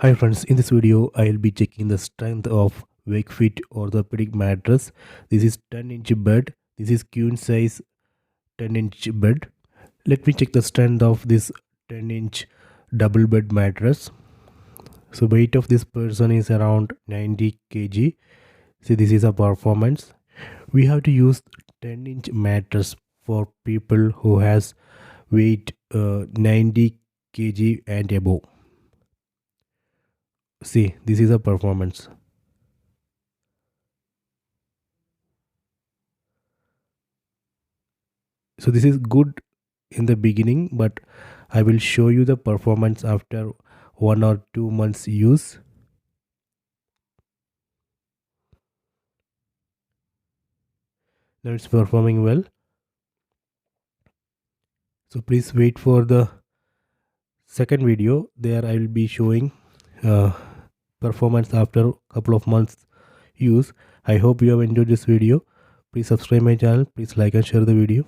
Hi friends, in this video I'll be checking the strength of Wakefit Orthopedic Mattress. This is 10-inch bed. This is queen size 10-inch bed. Let me check the strength of this 10-inch double bed mattress. So weight of this person is around 90 kg. See, this is a performance. We have to use 10-inch mattress for people who has weight 90 kg and above. See, this is a performance. So this is good in the beginning, but I will show you the performance after 1 or 2 months use. Now it's performing well. So please wait for the second video. There I will be showing uh, performance after couple of months use. I hope you have enjoyed this video. Please subscribe my channel. Please like and share the video.